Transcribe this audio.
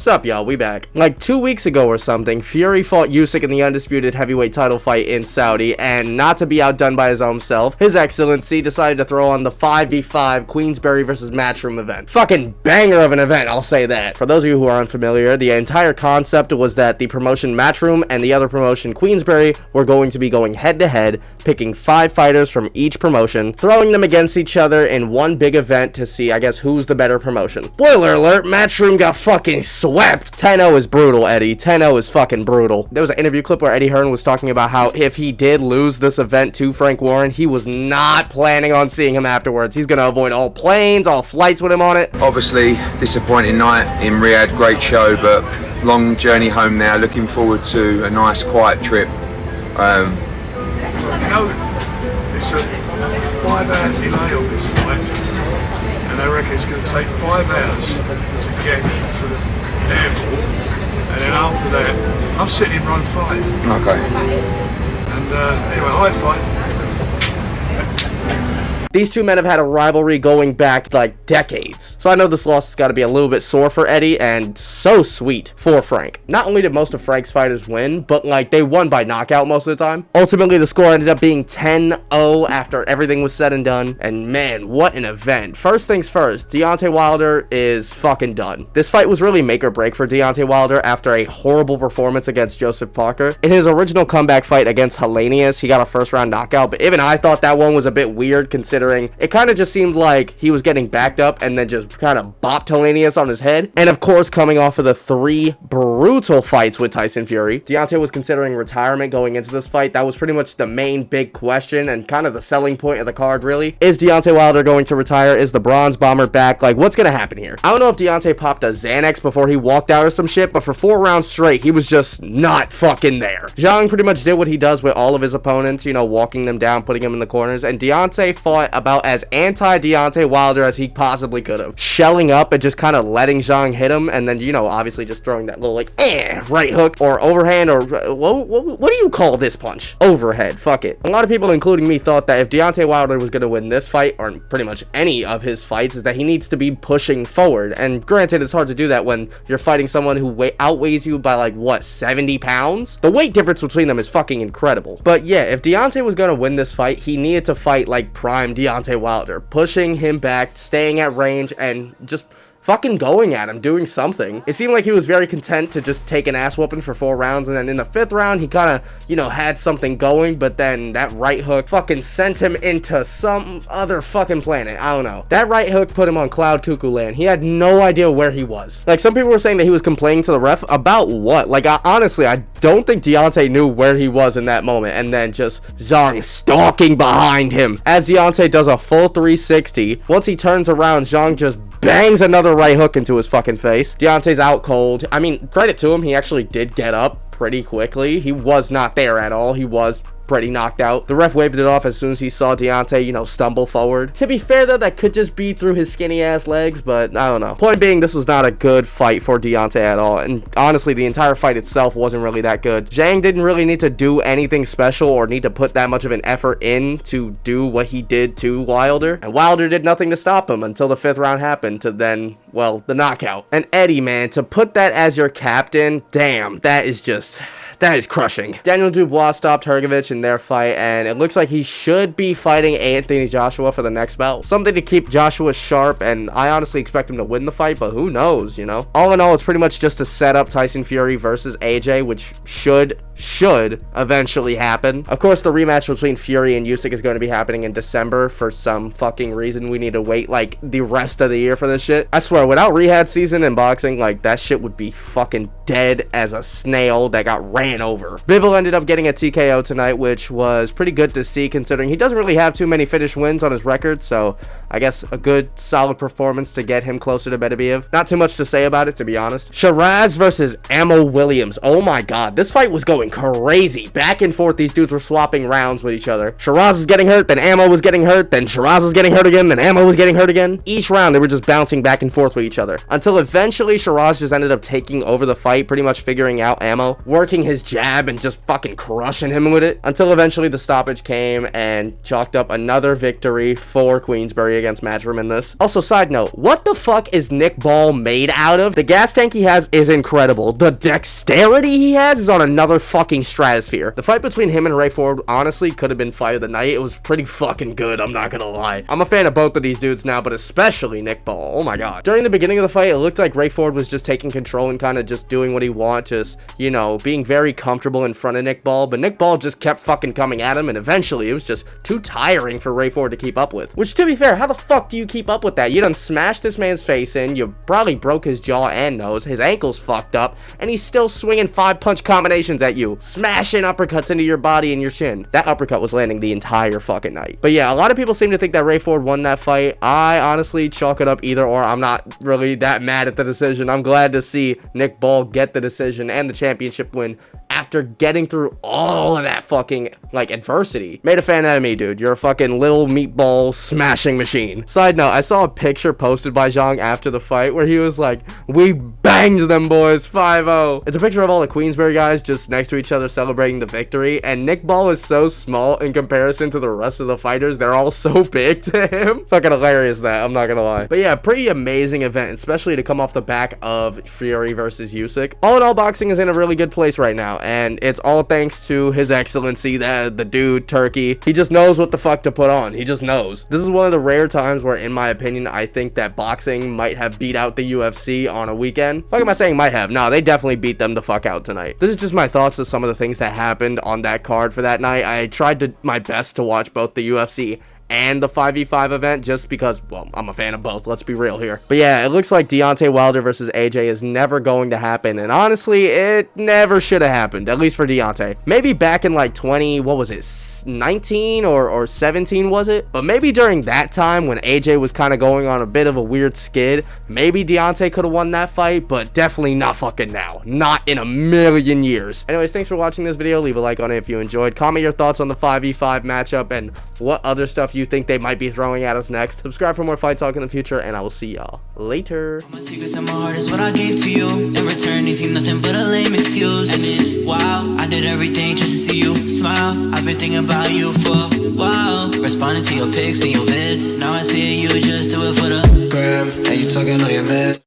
Sup, y'all, we back. Like 2 weeks ago or something, Fury fought Usyk in the undisputed heavyweight title fight in Saudi, and not to be outdone by his own self, His Excellency decided to throw on the 5v5 Queensberry versus Matchroom event. Fucking banger of an event, I'll say that. For those of you who are unfamiliar, the entire concept was that the promotion Matchroom and the other promotion Queensberry were going to be going head-to-head, picking 5 fighters from each promotion, throwing them against each other in one big event to see, I guess, who's the better promotion. Spoiler alert, Matchroom got fucking swept. 10-0 is brutal, Eddie. 10-0 is fucking brutal. There was an interview clip where Eddie Hearn was talking about how if he did lose this event to Frank Warren, he was not planning on seeing him afterwards. He's gonna avoid all planes, all flights with him on it. Obviously, disappointing night in Riyadh, great show, but long journey home now. Looking forward to a nice, quiet trip. You know, it's a 5-hour delay on this flight, and I reckon it's going to take 5 hours to get to the airport, and then after that, I'm sitting in row 5. Okay. And anyway, high five. These two men have had a rivalry going back like decades, so I know this loss has got to be a little bit sore for Eddie, and so sweet for Frank. Not only did most of Frank's fighters win, but like they won by knockout most of the time. Ultimately, the score ended up being 10-0 after everything was said and done, and man, what an event. First things first, Deontay Wilder is fucking done. This fight was really make or break for Deontay Wilder after a horrible performance against Joseph Parker. In his original comeback fight against Helenius, he got a first round knockout, but even I thought that one was a bit weird considering it kind of just seemed like he was getting backed up and then just kind of bopped Helenius on his head. And of course, coming off of the 3 brutal fights with Tyson Fury, Deontay was considering retirement going into this fight. That was pretty much the main big question and kind of the selling point of the card, really. Is Deontay Wilder going to retire? Is the Bronze Bomber back? Like, what's gonna happen here? I don't know if Deontay popped a Xanax before he walked out or some shit, but for 4 rounds straight, he was just not fucking there. Zhang pretty much did what he does with all of his opponents, you know, walking them down, putting them in the corners, and Deontay fought about as anti-Deontay Wilder as he possibly could have. Shelling up and just kind of letting Zhang hit him, and then, you know, obviously just throwing that little, like, right hook, or overhand, or, what do you call this punch? Overhead, fuck it. A lot of people, including me, thought that if Deontay Wilder was going to win this fight, or pretty much any of his fights, is that he needs to be pushing forward, and granted, it's hard to do that when you're fighting someone who outweighs you by, like, what, 70 pounds? The weight difference between them is fucking incredible. But yeah, if Deontay was going to win this fight, he needed to fight like prime Deontay Wilder, pushing him back, staying at range, and just fucking going at him, doing something. It seemed like he was very content to just take an ass whooping for 4 rounds, and then in the 5th round, he kind of, you know, had something going, but then that right hook fucking sent him into some other fucking planet. I don't know. That right hook put him on cloud cuckoo land. He had no idea where he was. Like, some people were saying that he was complaining to the ref about what? Like, honestly, I don't think Deontay knew where he was in that moment, and then just Zhang stalking behind him. As Deontay does a full 360, once he turns around, Zhang just bangs another right hook into his fucking face. Deontay's out cold. I mean, credit to him, he actually did get up pretty quickly. He was not there at all. He was pretty knocked out. The ref waved it off as soon as he saw Deontay, you know, stumble forward. To be fair though, that could just be through his skinny ass legs, but I don't know. Point being, this was not a good fight for Deontay at all, and honestly, the entire fight itself wasn't really that good. Zhang didn't really need to do anything special or need to put that much of an effort in to do what he did to Wilder, and Wilder did nothing to stop him until the 5th round happened, to then, well, the knockout. And Eddie, man, to put that as your captain, damn, that is crushing. Daniel Dubois stopped Hrgovic in their fight, and it looks like he should be fighting Anthony Joshua for the next belt. Something to keep Joshua sharp, and I honestly expect him to win the fight, but who knows, you know? All in all, it's pretty much just to set up Tyson Fury versus AJ, which should eventually happen. Of course, the rematch between Fury and Usyk is going to be happening in December. For some fucking reason, we need to wait like the rest of the year for this shit. I swear, without rehab season in boxing, like, that shit would be fucking dead as a snail that got ran over. Bivol ended up getting a TKO tonight, which was pretty good to see considering he doesn't really have too many finished wins on his record, so I guess a good solid performance to get him closer to Beterbiev. Not too much to say about it, to be honest. Shiraz versus Ammo Williams. Oh my god, this fight was going going crazy. Back and forth, these dudes were swapping rounds with each other. Shiraz was getting hurt, then Ammo was getting hurt, then Shiraz was getting hurt again, then Ammo was getting hurt again. Each round, they were just bouncing back and forth with each other. Until eventually, Shiraz just ended up taking over the fight, pretty much figuring out Ammo, working his jab and just fucking crushing him with it. Until eventually the stoppage came and chalked up another victory for Queensberry against Matchroom in this. Also, side note, what the fuck is Nick Ball made out of? The gas tank he has is incredible. The dexterity he has is on another fucking stratosphere. The fight between him and Ray Ford honestly could have been fight of the night. It was pretty fucking good, I'm not gonna lie. I'm a fan of both of these dudes now, but especially Nick Ball. Oh my god. During the beginning of the fight, it looked like Ray Ford was just taking control and kind of just doing what he wants, just, you know, being very comfortable in front of Nick Ball, but Nick Ball just kept fucking coming at him, and eventually it was just too tiring for Ray Ford to keep up with. Which, to be fair, how the fuck do you keep up with that? You done smashed this man's face in, you probably broke his jaw and nose, his ankle's fucked up, and he's still swinging 5-punch combinations at you, smashing uppercuts into your body and your chin. That uppercut was landing the entire fucking night. But yeah, a lot of people seem to think that Ray Ford won that fight. I honestly chalk it up either or. I'm not really that mad at the decision. I'm glad to see Nick Ball get the decision and the championship win after getting through all of that fucking, like, adversity. Made a fan out of me, dude. You're a fucking little meatball smashing machine. Side note, I saw a picture posted by Zhang after the fight where he was like, we banged them boys, 5-0. It's a picture of all the Queensberry guys just next to each other celebrating the victory, and Nick Ball is so small in comparison to the rest of the fighters. They're all so big to him. Fucking hilarious that, I'm not gonna lie. But yeah, pretty amazing event, especially to come off the back of Fury versus Usyk. All in all, boxing is in a really good place right now, and it's all thanks to His Excellency, the dude, Turkey. He just knows what the fuck to put on. He just knows. This is one of the rare times where, in my opinion, I think that boxing might have beat out the UFC on a weekend. Fuck am I saying might have? No, they definitely beat them the fuck out tonight. This is just my thoughts of some of the things that happened on that card for that night. I tried my best to watch both the UFC and the 5v5 event just because, well, I'm a fan of both, let's be real here. But yeah, it looks like Deontay Wilder versus AJ is never going to happen, and honestly, it never should have happened, at least for Deontay. Maybe back in like 19 or 17 was it? But maybe during that time when AJ was kind of going on a bit of a weird skid, maybe Deontay could have won that fight, but definitely not fucking now. Not in a million years. Anyways, thanks for watching this video. Leave a like on it if you enjoyed. Comment your thoughts on the 5v5 matchup and what other stuff you think they might be throwing at us next. Subscribe for more fight talk in the future, and I will see y'all later. My secrets and my heart is what I gave to you. In return, they see nothing but a lame excuse. And it's wow, I did everything just to see you smile. I've been thinking about you for a while. Responding to your pics and your vids. Now I see you just do it for the gram. And you talking on your man.